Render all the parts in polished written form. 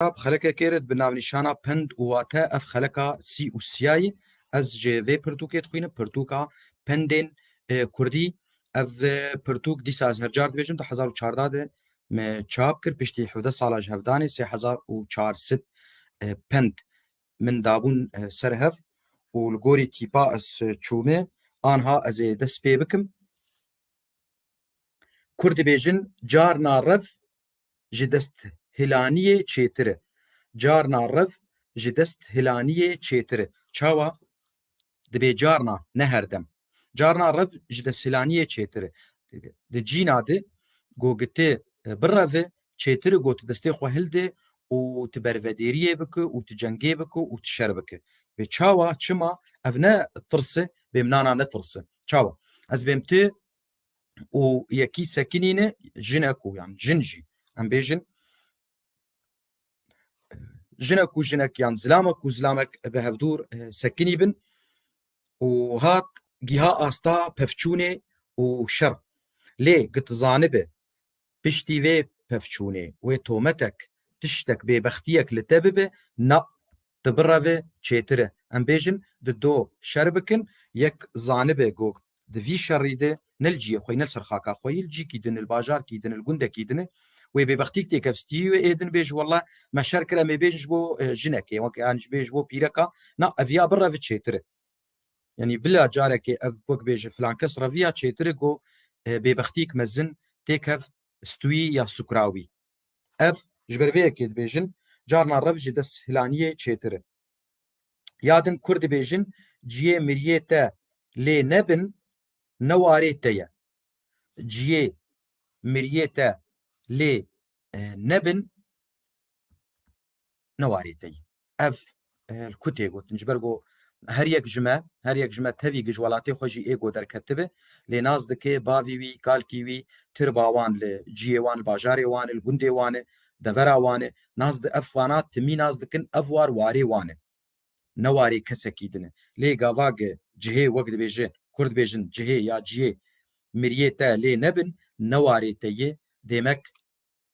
خلکه کرد به ناونیشانا پند و واتا اف خلکا سی و سیای از جوی پرتوکت خوینه پرتوکا پندین کردی اف پرتوک دیس از هرجار دیویژن تا 1400 ما چاپ کرد پشتی 17 سال جهودانی 3400 پند من دابون سرهف و الگوری تیپا از چومه آنها از دست پی بکم کرد بیژن جار نارف جدست هلانیه چیتره جارنا رف جدست هلانیه چیتره چاوا دبی جارنا نهردم جارنا رف جدست هلانیه چیتره د جینا ده گوگته برافه چیتره گوت دسته خو هلده و تبرودیریه بکه و تجنگی بکه و تشربکه به چاوا چما افنا ترسه بمنانا نترسه چاوا از بمته و یکی سکنینه جنکو يعني جنجي ام بيجن جنك وجنك يعني زلامك وزلامك بهفدور سكني بن وهات جهة أستا بفشوني وشر ليه قد زانبه بشتي في بفشوني وتومتك تشتك ببختيك لتببه نا تبرفه چيتره ام بيجن دو شربكن يك زانبه جوك دفي شريده نلجي خوي نلسر خاكا خوي الجي كيدن الباجار كيدن الجنده كيدن وببختيك تكفستي وإذن بيج والله ما شركة ما بيج بو جنكي وكان بيج بو بيركا نا افيا برا في تشيتر يعني بلا جارك افوك بيج فلان كسر فيا تشيتر جو ببختيك مزن تكف استوي يا سكراوي اف جبر فيك بيجن جارنا رفج دس هلانيه تشيتر يادن كرد بيجن جيه مريتا لي نبن نواريتيا جيه مريتا لي نبن نواريتي اف الكوتي قلت نجبرغو هر یک جمع تفي جوالاتي خوجي ايغو در كتبه لناز دكي باوي وي كالكي وي ترباوان لجيوان باجاري وان الجندي وان دفرا وان ناز د افوانات تمي ناز دكن افوار واري وان نواري كسكيدن لي غاواغ جهه وقت بيجن كرد بيجن جهه يا جهه مريتا لي نبن نواريتي ديمك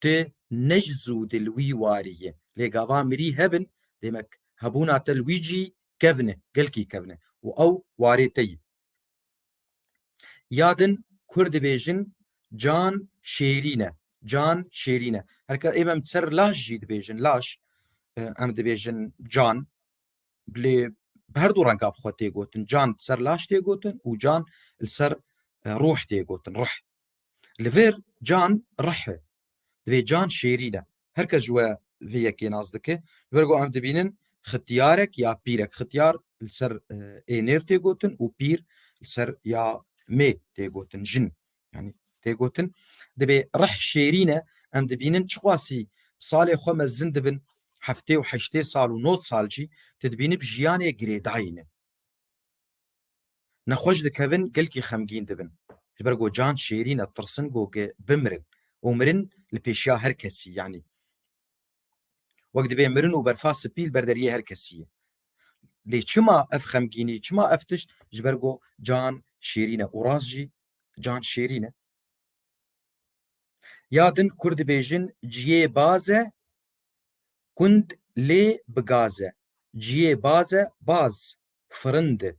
ت نجزو دلوي واريه لقاوا مري هبن ديمك هبونا تلويجي كفنه قلكي كفنه او واريتي يادن كرد بيجن جان شيرينه هركا ابم تسر لاش جيد بيجن لاش ام دبيجن جان بلي بهردو رنقاب خوتي قوتن جان تسر لاش تي قوتن وجان السر روح تي قوتن رح لفير جان رح دبي جان شيرينه هركز جوا فيكي نازدكه برغو ام دبينن ختيارك يا بيرك ختيار السر انير تيغوتن وبير السر يا مي تيغوتن جن يعني تيغوتن دبي رح شيرينه ام دبينن تشواسي صالح خو زندبن هفته و حشته سال و نوت سالجي تدبيني بجيانه جريداينه نخوش دكفن قلكي خمجين دبن برغو جان شيرينه ترسن جوجي بمرن ومرن لبيشيا هركسي يعني وقت بيمرن وبرفاس بيل بردريه هركسيه لي چما اف خمجيني چما افتش جبرغو جان شيرينه ورازجي جان شيرينه يادن كرد بيجن جيه بازه كند لي بغازه جيه بازه باز فرند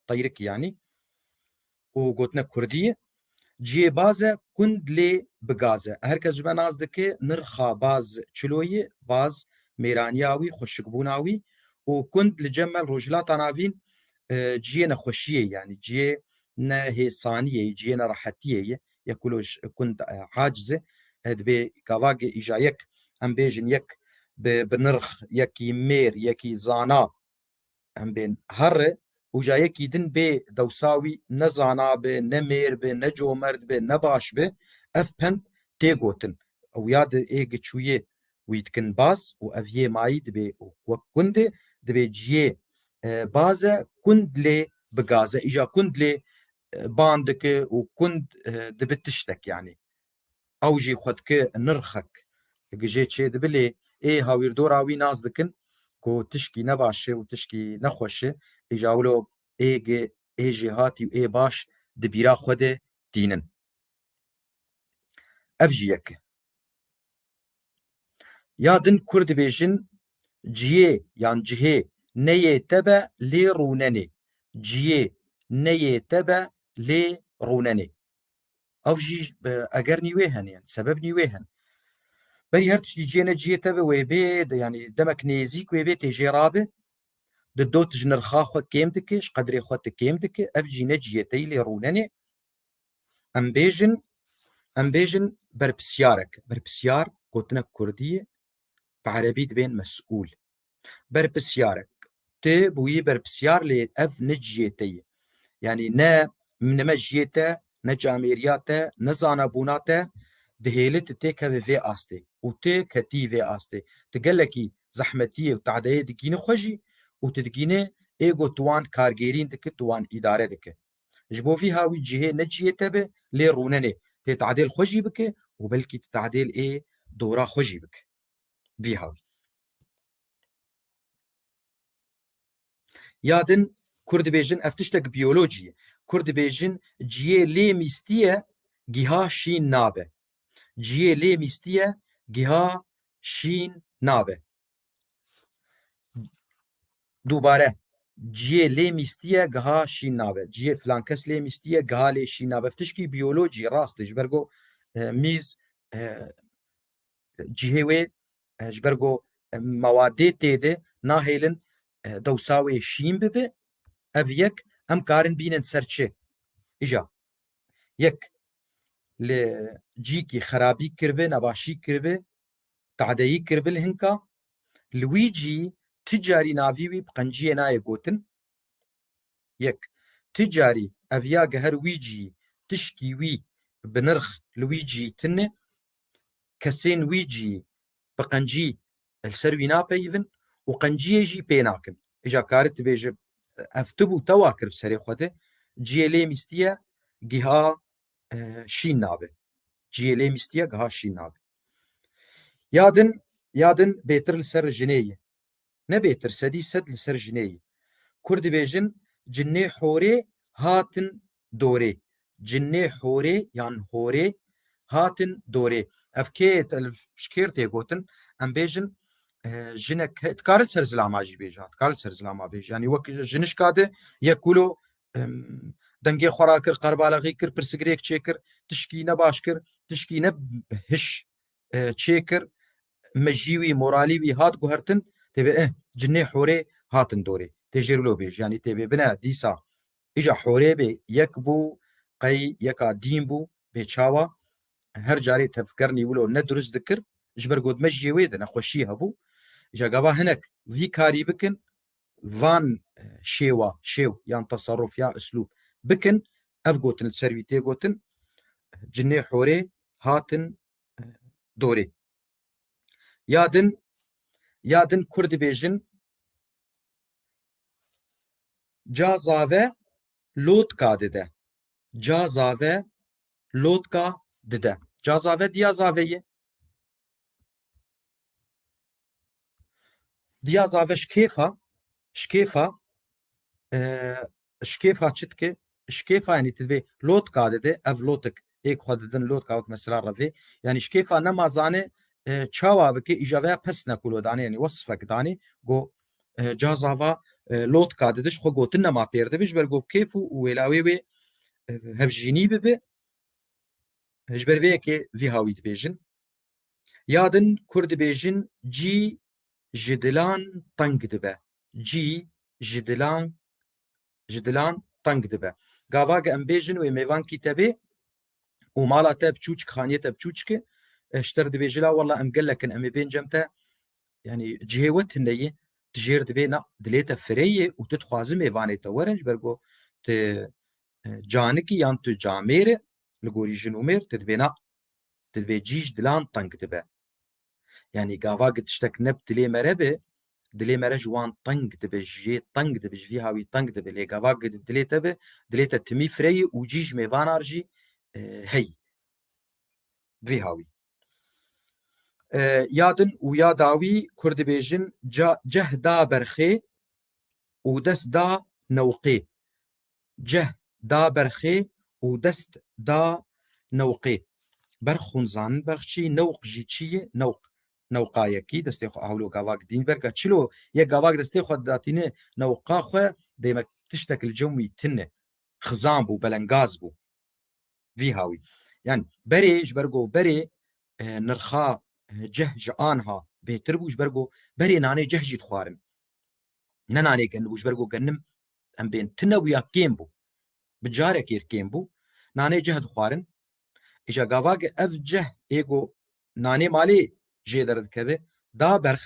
طيرك يعني وقوتنا كرديه جيه بازه كند لي بغازه هركز جبا نازدكي نرخا باز چلوي باز ميرانياوي خوشكبوناوي وكند لجمل روجلات نافين جيه نخوشيه يعني جيه نهيسانيه جيه نراحتيه يكولوش كند عاجزه دبي كافاجي اجا يك ام بيجن يك بنرخ يكي مير يكي زانا ام بين هر وجايكي دن بي دوساوي نزانا بي نمير بي نجو مرد بي نباش بي اف بند تيغوتن او ياد ايغ چويه ويتكن باز و افيه ماي دبي وكند دبي جيه بازه كند لي بغازه اجا كند لي باندك وكند دبتشتك يعني او جي خدك نرخك جي تشي دبلي اي هاوير دوراوي ناز دكن كو تشكي نباشه وتشكي نخوشه اجاولو ايجي ايجي هاتي واي باش دبيرا خوده دينن افجيك Yadın Kurd bêjin ciyê yan cihê neyê te be lê rûnenê. Ciyê neyê te be lê rûnenê. Ev jî eger nîwê hene yani sebeb nîwê hene. Berî her tiştî ciyê ciyê te be wê bê yani demek nêzik wê bê tê jê rabe di dot ji nirxa xwe kêm dike ji qedrê xwe te kêm dike ev jî ne ciyê te yî lê rûnenê. Em bêjin berpisyarek. Berpisyar gotinek Kurdî bi Erebî dibên mes'ûl. Berpisyarek. Tu bûyî berpisyar lê ev ne ciyê te yê. Yani ne me jiyê te, ne camêriya te, ne zanabûna te dihêle tu têkeve vê astê û tu ketî vê astê. Tu gelekî zehmetiyê û tehdeyê digînî xwe jî û tu digînî êgo tu wan kargerîn dike, tu wan îdare dike. Ji bo vî hawî cihê ne ciyê te be lê rûnenê. Tê tehdêl xwe jî bike û belkî tu tehdêl ê dora xwe jî bike. Vî hawî. Yadin Kurd dibêjin ev tiştek biyolojî ye. Kurd dibêjin ciyê lê mîstiye giha şîn nabe. Ciyê lê mîstiye giha şîn nabe. Dubare ciyê lê mîstiye giha şîn nabe. Ciyê filan kes lê mîstiye giha lê şîn nabe. Tişkî biyolojî rast e ji ber got mîz cihê wê ji ber got mewadê tê de nahêlin dewsa wê şîn bibe. Ev yek em karin bînin ser çi? İja yek li cîkî xerabî kiribe, nebaşî kiribe, tehdeyî kiribe li hinka, li wî cî ti carî navî wî bi qenciyê nayê gotin. Yek ti carî ev ya geher wî cî tişkî wî bi nirx li wî cî tune, kesên wî cî bi qencî li ser wî napeyivin û qenciyê jî pê nakin. İja karî dibêje ev tibû tewa kir bi serê xwe de ciyê lê mîstiye giha şîn nabe. Ciyê lê mîstiye giha şîn nabe. Yadin bêtir li ser jinê ye. Ne bêtir sedî sed li ser jinê ye. Kurd dibêjin cinê horê hatin dorê. Cinê horê yan horê hatin dorê. Ev kê şikêr tê gotin em bêjin jinek dikare ser zilama jî bêje, dikare ser zilama bêje. Yani wek jinişka de yek kulo dengê xwe rakir, qerbalaxî kir, pirsigirêk çêkir, tişkî ne baş kir, tişkî ne hiş çêkir, mejî wî moralî wî hat guhertin têbe cinê horê hatin dorê. Tê jê rilo bêj yani têbe bine dîsa îja horê bê yek bû qey yeka dîn bû bê çawa her carê tevkernî wilo ne durist dikir ji ber got me jiyê wê de nexweşî hebû. İja gava hinek vî karî bikin van şêwa şêw yan tasarruf ya üslûb bikin ev gotin li ser wî tê gotin cinê horê hatin dorê. Yadin Kurd dibêjin cazave lotka dide. Cazave lotka dide. Cazave diya zave ye. Diya zave şkêfa şkêfa çi dike? Şkêfa yani tibê lotka dide ev lotik êk xwe didin lotka wek mesela revê yani şkêfa nema zane çawa bike îja ve pes nekulo danê yani wasfek danê got cazava lotka dide ji xwe gotin nema pêr dibe ji ber got kêf û wêlawê wê hevjînî bibe ji ber vê yekê vî hawî dibêjin. Yadin Kurd dibêjin cî ji dilan teng dibe. Cî ji dilan teng dibe. Gava ge em bêjin wê mêvankî te bê û mala te biçûçik xaniyê te biçûçik e ji te re dibêje la wela em gelekin em ê bên cem te yani cihê we tune ye tu jêr dibê na dilê te firê ye û tu dixwazî mêvanê te werin ji ber got tu canikî yan tu camêr e li gorî jin û mêr tu dibê na tu dibê cî ji dilan teng dibe. Yani gava tiştek ne dilê me re be dilê me re ji wan teng dibe jê teng dibe ji vî hawî teng dibe lê gava dilê te be dilê te timî firê ye û cî ji mêvanan jî hey vî hawî. Yadin û ya dawî Kurd dibêjin ceh da berxê û dest da newqê. Ceh da berxê û dest da newqê. Berx hûn zanin berx çi ye, newq jî çi ye? Newq نوقایەکی دەستی خۆ هەولۆ گاواک دین بەرگە چلۆ یە گاواک دەستی خۆ داتینێ نەوقا خوێ دەیمە تشتێک لە جەومی تنێ خزان بوو بەلەنگاز بوو وی هاوی یان بەرێ ji ber got berê nirxa ceh ji an ha bêtir bû ji ber got berê nanê ceh jî dixwarin ne nanê genibû ji ber got genim em bên tune bûya kêm bû bi carekê kêm bû nanê ceh dixwarin îja gavagê ev ceh ê got nanê malê jê derdikeve da berx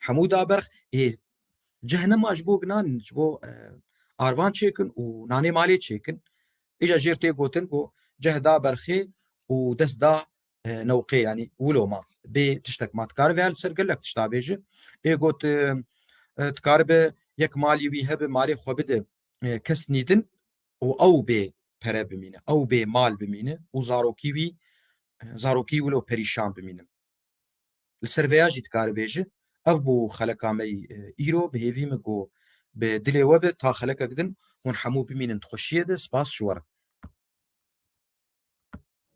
hemû da berx ê ceh nema ji bo ginan ji bo arvan çêkin û nanê malê çêkin îja jêr tê gotin got ceh da berxê û dest da newqê yanî wiloma bê tiştek ma dikare vê ser gelek tişta bêje ê got dikaribe yek malî wî hebe malê xwe bide kes nîdin û ew bê pere bimîne ew bê mal bimîne û zarokî wî zarokî wilo perîşan bimînin li ser vêya jî dikare bêje ev bû xeleka me îro bi hêvî me got bi dilê we be ta xelekek din hûn hemû bimînin xweşiyê de spas ji we re.